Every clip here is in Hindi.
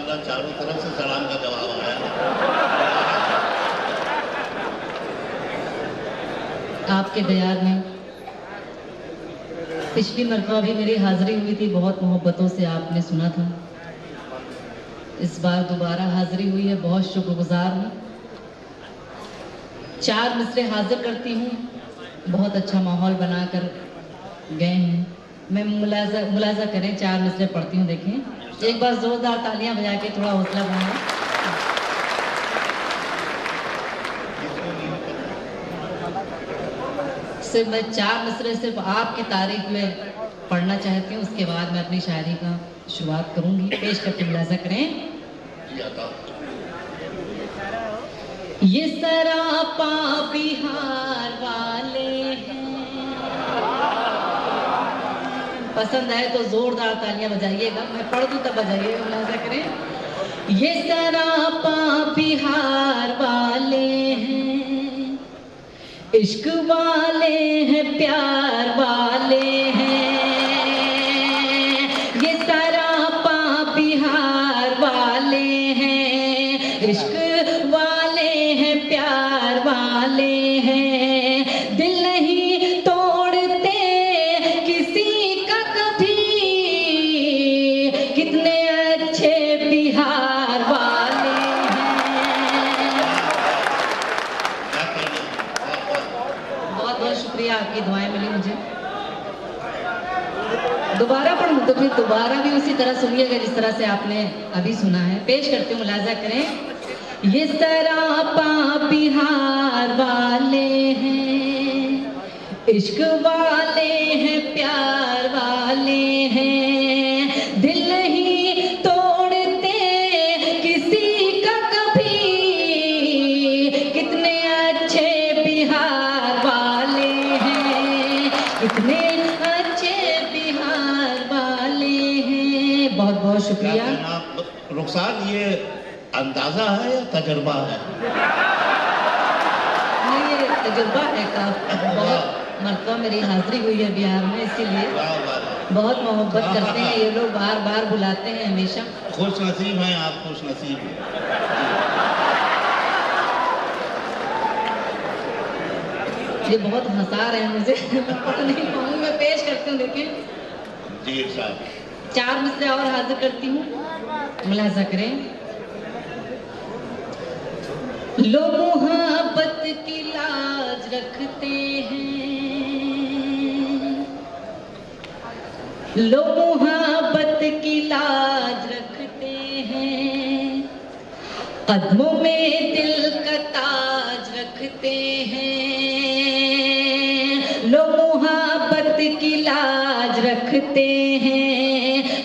माशाल्लाह चारों तरफ से सलाम का जवाब आया। आपके दयार में पिछली मरतबा भी मेरी हाजिरी हुई थी, बहुत मोहब्बतों से आपने सुना था। इस बार दोबारा हाजिरी हुई है, बहुत शुक्रगुजार हूँ। 4 मिसरे हाजिर करती हूँ, बहुत अच्छा माहौल बनाकर गए हैं। मैं मुलाजा करें, 4 मिसरे पढ़ती हूँ, देखें। एक बार जोरदार तालियां बजा के थोड़ा हौसला बढ़ाएं। सिर्फ मैं 4 मिसरे सिर्फ आपकी तारीफ में पढ़ना चाहती हूँ, उसके बाद मैं अपनी शायरी का शुरुआत करूंगी। पेश करके मुलाजा करें। ये सरापा बिहार वाले हैं। पसंद आए तो जोरदार तालियां बजाइएगा, मैं पढ़ दूं तब बजाइएगा, मुलाजा करें। ये सरापा बिहार वाले हैं, इश्क वाले हैं, प्यार वाले हैं। ये सरापा बिहार वाले हैं, इश्क वाले हैं, प्यार वाले हैं। दिल नहीं तोड़ते किसी का कभी, कितने अच्छे बिहार वाले हैं। बहुत बहुत शुक्रिया, आपकी दुआएं मिली मुझे। दोबारा पढ़ूं तो फिर दोबारा भी उसी तरह सुनिएगा जिस तरह से आपने अभी सुना है। पेश करते हूँ, मुलाजा करें। ये सरापा बिहार वाले हैं, इश्क वाले हैं, प्यार वाले हैं। दिल नहीं तोड़ते किसी का कभी, कितने अच्छे बिहार वाले हैं, कितने अच्छे बिहार वाले हैं। बहुत बहुत शुक्रिया। रुखसार, ये अंदाजा है या तजुर्बा है? नहीं, ये तजुर्बा है। बहुत मरतबा मेरी हाजिरी हुई है बिहार में, इसीलिए बहुत मोहब्बत करते हैं ये लोग, बार बार बुलाते हैं हमेशा। खुश नसीब हैं आप, खुश नसीब हैं। ये बहुत हंसा रहे हैं मुझे, पढ़ नहीं पाऊंगी, मैं पेश करती हूँ, देखें। जी साहब। 4 मिसरे और हाजिर करती हूँ, मुलाजा करें। लोग मोहब्बत की लाज रखते हैं, लोग मोहब्बत की लाज रखते हैं। कदमों में दिल का ताज रखते हैं, लोग मोहब्बत की लाज रखते हैं।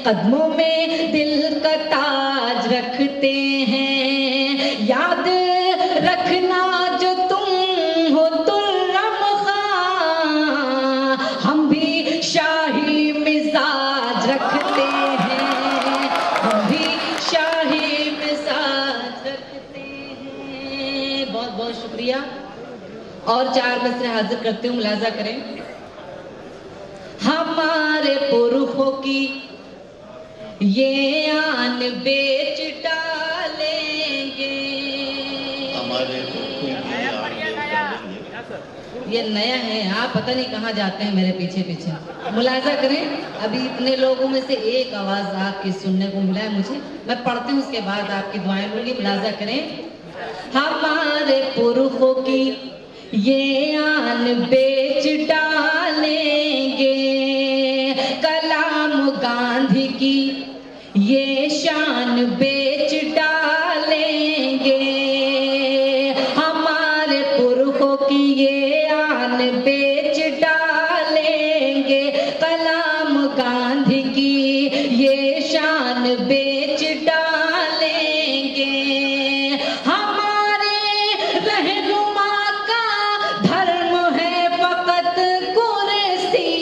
कदमों में दिल का ताज रखते हैं। याद रखना जो तुम हो तुर्रम खां, हम भी शाही मिजाज रखते हैं, हम भी शाही मिजाज रखते हैं। बहुत बहुत शुक्रिया। और 4 मिसरे हाजिर करते हूँ, मुलाजा करें। हमारे पुरखों की ये आन बेच डालेंगे, ये नया है, आप पता नहीं कहाँ जाते हैं मेरे पीछे पीछे। मुलाजा करें। अभी इतने लोगों में से एक आवाज आपकी सुनने को मिला है मुझे, मैं पढ़ती हूँ, उसके बाद आपकी दुआएं लूंगी। मुलाजा करें। हमारे पुरखों की ये आन बेच डालेंगे, कलाम गांधी की ये शान बेच डालेंगे। हमारे पुरखों की ये आन बेच डालेंगे, कलाम गांधी की ये शान बेच डालेंगे। हमारे रहनुमा का धर्म है फकत कुर्सी,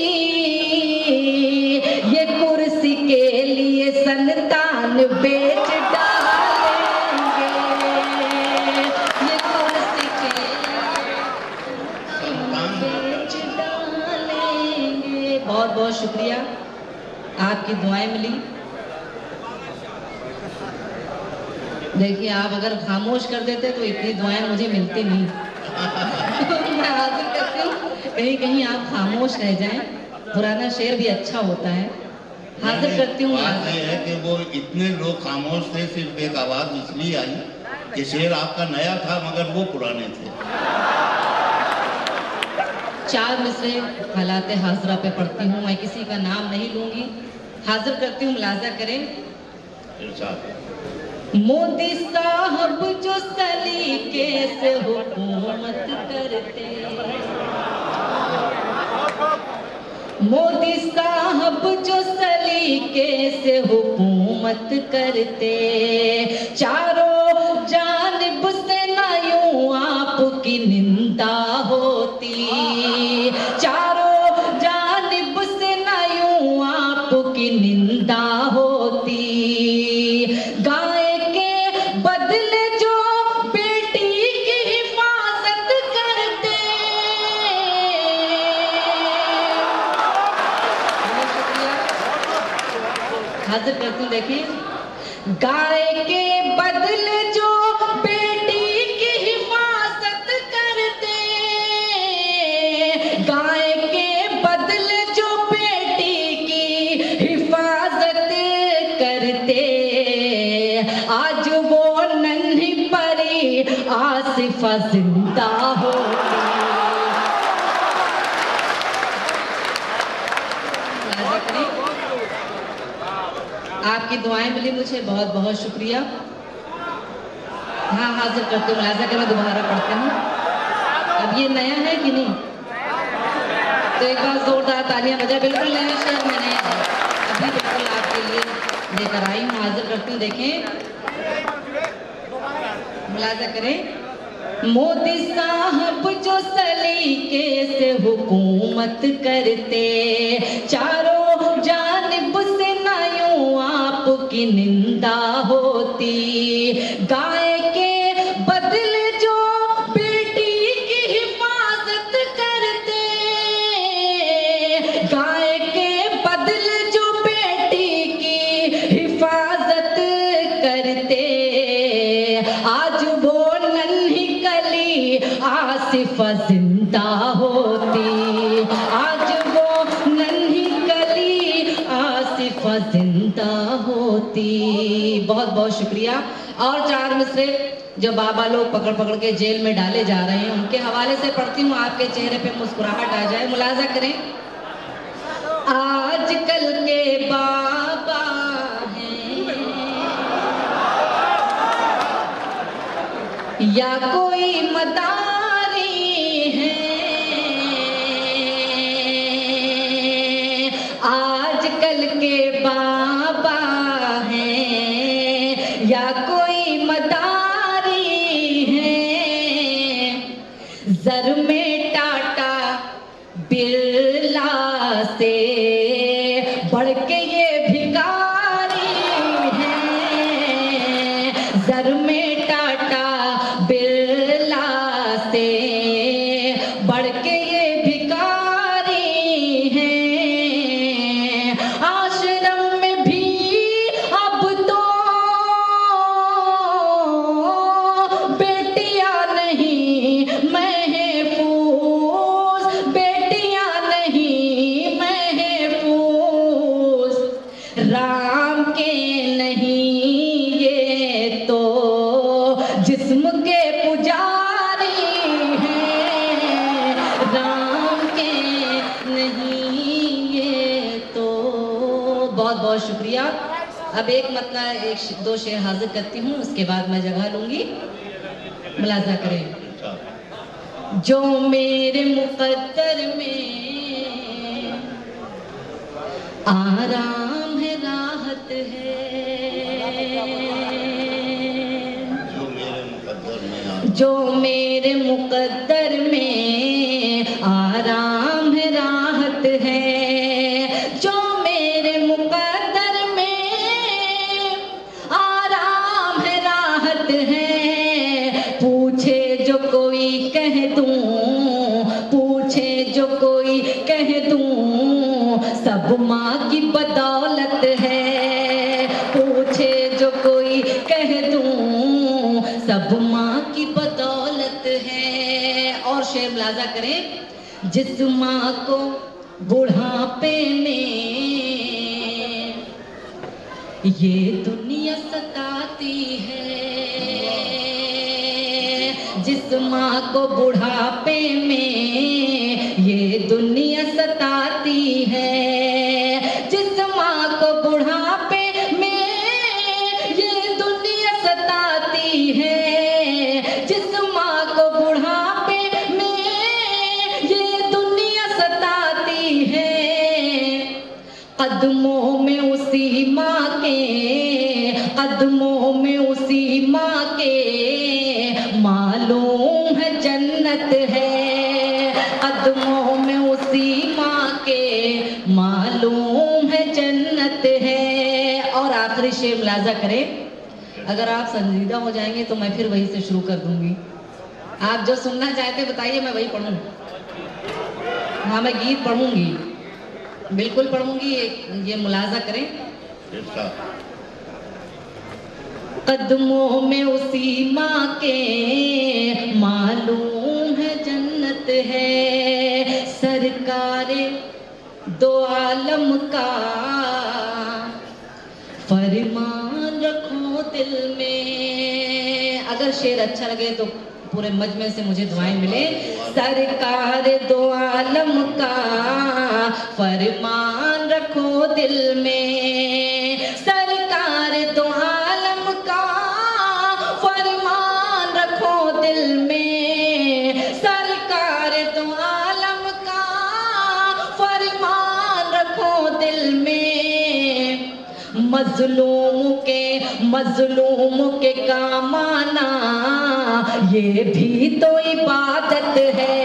ये कुर्सी के लिए संतान बेच डालेंगे, ये कुर्सी के बेच डालेंगे। बहुत बहुत शुक्रिया, आपकी दुआएं मिली। देखिए आप अगर खामोश कर देते तो इतनी दुआएं मुझे मिलती नहीं। मैं हाजिर करती हूँ कहीं कहीं आप खामोश रह जाएं, पुराना शेर भी अच्छा होता है। हाजिर करती हूँ। बात ये है कि वो इतने लोग खामोश थे, सिर्फ एक आवाज इसलिए आई कि शेर आपका नया था मगर वो पुराने थे। 4 मिसरे हालात हाजरा पे पढ़ती हूँ, मैं किसी का नाम नहीं लूंगी। हाजिर करती हूँ, मुलाजा करें। मोदी साहब जो सलीके से हुकूमत करते, मोदी साहब जो सलीके से हुकूमत करते, चारों जानिब से ना यूं आपकी निंदा होती, चारों जानिब से ना यूं आपकी निंदा होती। गाय के बदले जो बेटी की हिफाजत करते, हाजिर करती हूँ। देखिए, गाय के बदले जो बेटी की हिफाजत करते, गाय के बदले जो बेटी की हिफाजत करते, आज वो नन्ही परी आसिफा जिंदा होती। आपकी दुआएं मिली मुझे, बहुत बहुत शुक्रिया। हाँ, हाजिर करते हूँ, मुलाजा कर मैं दोबारा पढ़ती हूँ। अब ये नया है कि नहीं, तो एक बार जोरदार तालियां बजा। बिल्कुल नया शेर मैंने अभी बिल्कुल आपके लिए लेकर आई हूँ। हाजिर करती हूँ, देखें, मुलाजा करें। मोदी साहब जो सलीके से हुकूमत करते, चारों जानिब से ना यूं आपकी निंदा होती। गाय के बदले जो बेटी की हिफाजत करते, गाय के बदले जो बेटी की हिफाजत करते, आज वो नन्ही कली आसिफा जिंदा होती, आज वो नन्ही कली आसिफा जिंदा होती। बहुत बहुत शुक्रिया। और 4 मिसरे जो बाबा लोग पकड़ पकड़ के जेल में डाले जा रहे हैं, उनके हवाले से पढ़ती हूँ, आपके चेहरे पे मुस्कुराहट आ जाए। मुलाजा करें। आजकल के बाबा या कोई मदारी है, आजकल के बाबा हैं या कोई मदारी है, जर में टाटा बिरला से बढ़ के ये भिखारी है, जर में टाटा बिरला से बढ़ के ये भिखारी हैं। आश्रम में भी अब तो बेटियां नहीं महफूज, बेटियां नहीं महफूज, राम के नहीं ये तो जिस्म के पुजारी हैं, राम के नहीं ये तो। बहुत बहुत शुक्रिया। अब एक मतलब 1-2 शेर हाजिर करती हूँ, उसके बाद मैं जगह लूंगी। मुलाजा करें। जो मेरे मुकद्दर में आराम है, राहत है, जो मेरे मुकद्दर में आराम है, राहत है, जो मेरे मुकद्दर में आराम है, राहत है। पूछे जो कोई कह दूं, पूछे जो कोई कह दूं, सब माँ की बदौलत है। पूछे जो कोई कह दूं, शेर मुलाजा करें। जिस माँ को बुढ़ापे में ये दुनिया सताती है, जिस माँ को बुढ़ापे में ये दुनिया सताती है, जिस माँ को बुढ़ापे में ये दुनिया सताती है, जिस माँ को बुढ़ापे में ये दुनिया सताती है, कदमों में उसी माँ के, कदमों में उसी माँ के मालूम है जन्नत है, कदमों में उसी माँ के मालूम है जन्नत है। और आखिरी शेर मुलाजा करें। अगर आप संजीदा हो जाएंगे तो मैं फिर वहीं से शुरू कर दूंगी। आप जो सुनना चाहते बताइए, मैं वही पढ़ूं। हाँ, मैं गीत पढ़ूंगी, बिल्कुल पढ़ूंगी, ये मुलाजा करें। कदमों में उसी माँ के मालूम है जन्नत है, सरकारे दो आलम का फरमान रखो दिल में। अगर शेर अच्छा लगे तो पूरे मजमे से मुझे दुआएं मिले। सरकार दो आलम का फरमान रखो दिल में, सरकार दो आलम का फरमान रखो दिल में, सरकार दो आलम का फरमान रखो दिल में। मजलूम के काम आना ये भी तो इबादत है।